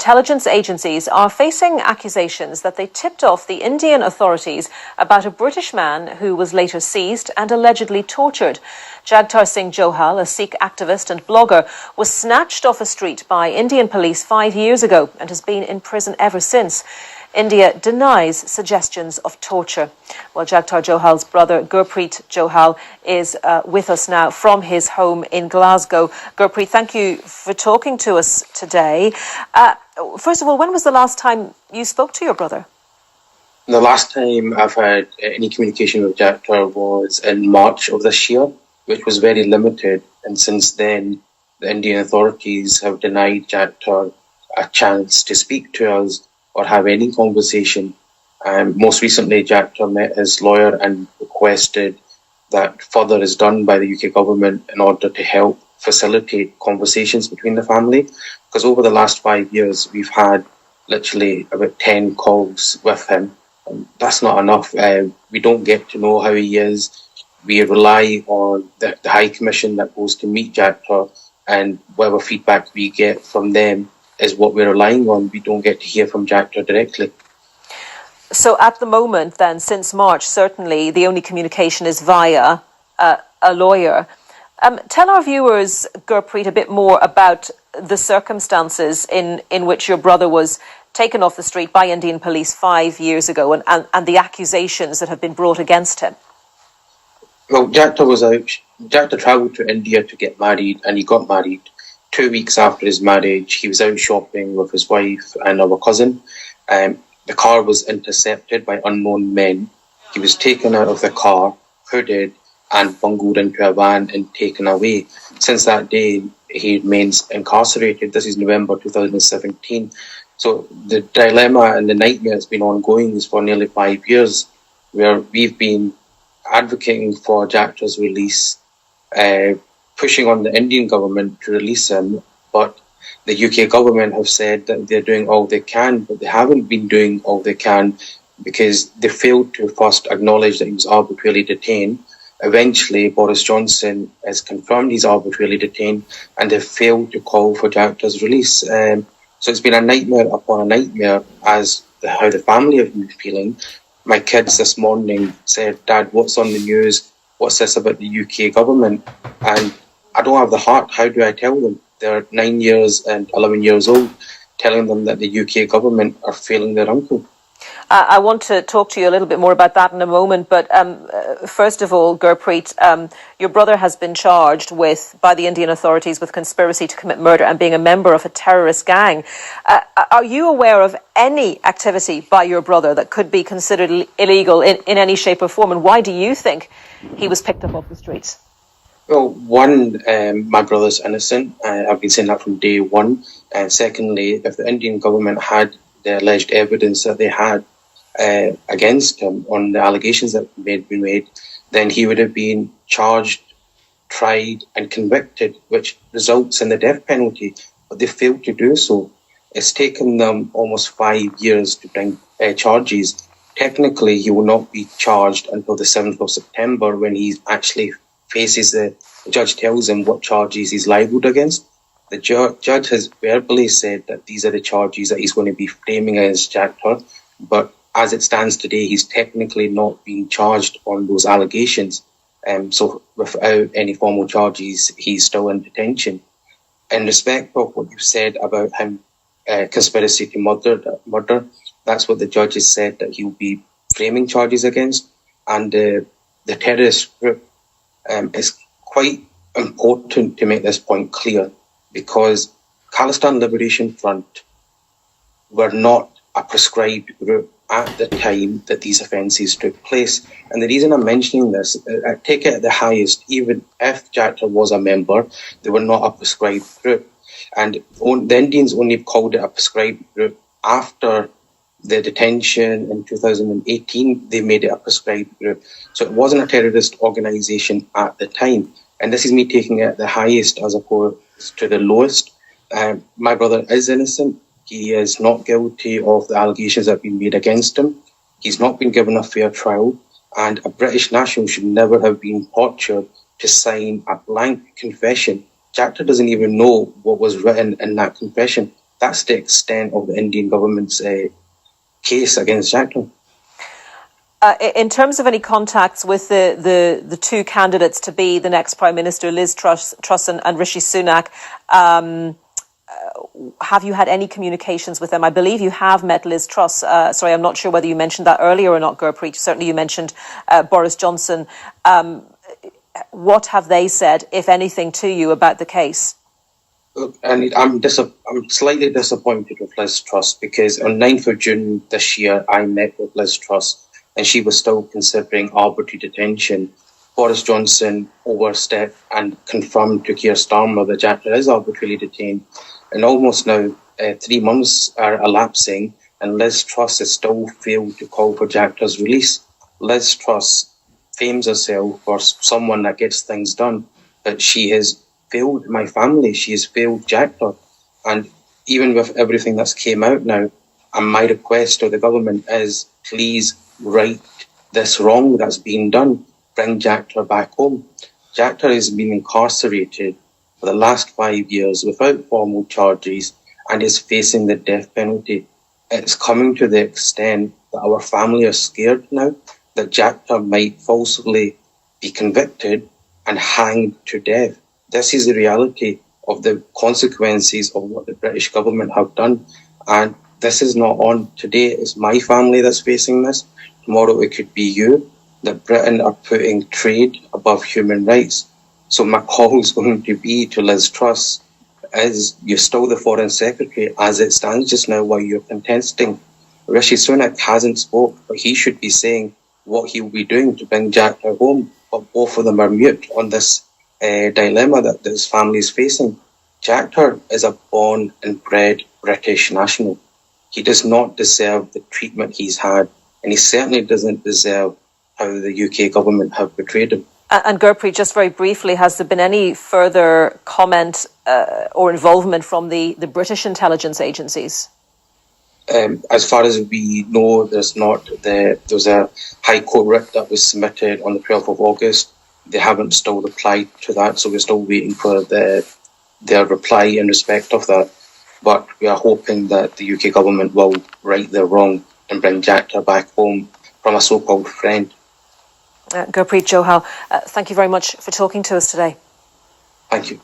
Intelligence agencies are facing accusations that they tipped off the Indian authorities about a British man who was later seized and allegedly tortured. Jaggi Singh, a Sikh activist and blogger, was snatched off a street by Indian police 5 years ago and has been in prison ever since. India denies suggestions of torture. Well, Jagtar Johal's brother, Gurpreet Johal, is with us now from his home in Glasgow. Gurpreet, thank you for talking to us today. First of all, when was the last time you spoke to your brother? The last time I've had any communication with Jagtar was in March of this year, which was very limited. And since then, the Indian authorities have denied Jagtar a chance to speak to us or have any conversation. Most recently, Jagtar met his lawyer and requested that further is done by the UK government in order to help facilitate conversations between the family. Because over the last 5 years, we've had literally about 10 calls with him. And that's not enough. We don't get to know how he is. We rely on the High Commission that goes to meet Jagtar, and whatever feedback we get from them is what we're relying on. We don't get to hear from Jagtar directly. So at the moment then, since March, certainly the only communication is via a lawyer. Tell our viewers, Gurpreet, a bit more about the circumstances in which your brother was taken off the street by Indian police 5 years ago and the accusations that have been brought against him. Well, Jagtar travelled to India to get married, and he got married. 2 weeks after his marriage, he was out shopping with his wife and our cousin. The car was intercepted by unknown men. He was taken out of the car, hooded, and bungled into a van and taken away. Since that day, he remains incarcerated. This is November 2017. So the dilemma and the nightmare has been ongoing for nearly 5 years, where we've been advocating for Jagtar's release, pushing on the Indian government to release him, but the UK government have said that they're doing all they can, but they haven't been doing all they can because they failed to first acknowledge that he was arbitrarily detained. Eventually, Boris Johnson has confirmed he's arbitrarily detained, and they failed to call for Jagtar's release. So it's been a nightmare upon a nightmare as how the family have been feeling. My kids this morning said, "Dad, what's on the news? What's this about the UK government?" And I don't have the heart. How do I tell them? They're 9 years and 11 years old, telling them that the UK government are failing their uncle. I want to talk to you a little bit more about that in a moment, but first of all, Gurpreet, your brother has been charged by the Indian authorities with conspiracy to commit murder and being a member of a terrorist gang. Are you aware of any activity by your brother that could be considered illegal in any shape or form, and why do you think he was picked up off the streets? Well, one, my brother's innocent. I've been saying that from day one. And secondly, if the Indian government had the alleged evidence that they had against him on the allegations that had been made, then he would have been charged, tried and convicted, which results in the death penalty. But they failed to do so. It's taken them almost 5 years to bring charges. Technically, he will not be charged until the 7th of September when he actually faces the judge tells him what charges he's liable against. The judge has verbally said that these are the charges that he's going to be framing against Jagtar, but as it stands today, he's technically not being charged on those allegations. So without any formal charges, he's still in detention. In respect of what you said about him, conspiracy to murder, that's what the judge has said that he'll be framing charges against. And the terrorist group, it's quite important to make this point clear, because Khalistan Liberation Front were not a prescribed group at the time that these offences took place. And the reason I'm mentioning this, I take it at the highest, even if Jagtar was a member, they were not a prescribed group. And the Indians only called it a prescribed group after the detention in 2018. They made it a prescribed group. So it wasn't a terrorist organisation at the time. And this is me taking it at the highest as opposed to the lowest. My brother is innocent. He is not guilty of the allegations that have been made against him. He's not been given a fair trial. And a British national should never have been tortured to sign a blank confession. Jagtar doesn't even know what was written in that confession. That's the extent of the Indian government's case against Jagtar. In terms of any contacts with the two candidates to be the next Prime Minister, Liz Truss and Rishi Sunak, have you had any communications with them? I believe you have met Liz Truss. Sorry, I'm not sure whether you mentioned that earlier or not, Gurpreet. Certainly you mentioned Boris Johnson. What have they said, if anything, to you about the case? Look, and I'm slightly disappointed with Liz Truss because on 9th of June this year, I met with Liz Truss and she was still considering arbitrary detention. Boris Johnson overstepped and confirmed to Keir Starmer that Jagtar is arbitrarily detained. And almost now 3 months are elapsing and Liz Truss has still failed to call for Jagtar's release. Liz Truss fames herself for someone that gets things done, but she has failed my family, she has failed Jagtar. And even with everything that's came out now, and my request to the government is please right this wrong that's been done. Bring Jagtar back home. Jagtar has been incarcerated for the last 5 years without formal charges and is facing the death penalty. It's coming to the extent that our family are scared now that Jagtar might falsely be convicted and hanged to death. This is the reality of the consequences of what the British government have done. And this is not on. Today it's my family that's facing this. Tomorrow it could be you. That Britain are putting trade above human rights. So my call is going to be to Liz Truss is you're still the Foreign Secretary as it stands just now while you're contesting. Rishi Sunak hasn't spoke, but he should be saying what he will be doing to bring Jagtar home. But both of them are mute on this dilemma that this family is facing. Jagtar is a born and bred British national. He does not deserve the treatment he's had, and he certainly doesn't deserve how the UK government have betrayed him. And Gurpreet, just very briefly, has there been any further comment or involvement from the British intelligence agencies? As far as we know, there's not. There was a High Court writ that was submitted on the 12th of August. They haven't still replied to that, so we're still waiting for their reply in respect of that. But we are hoping that the UK government will right their wrong and bring Jagtar back home from a so-called friend. Gurpreet Johal, thank you very much for talking to us today. Thank you.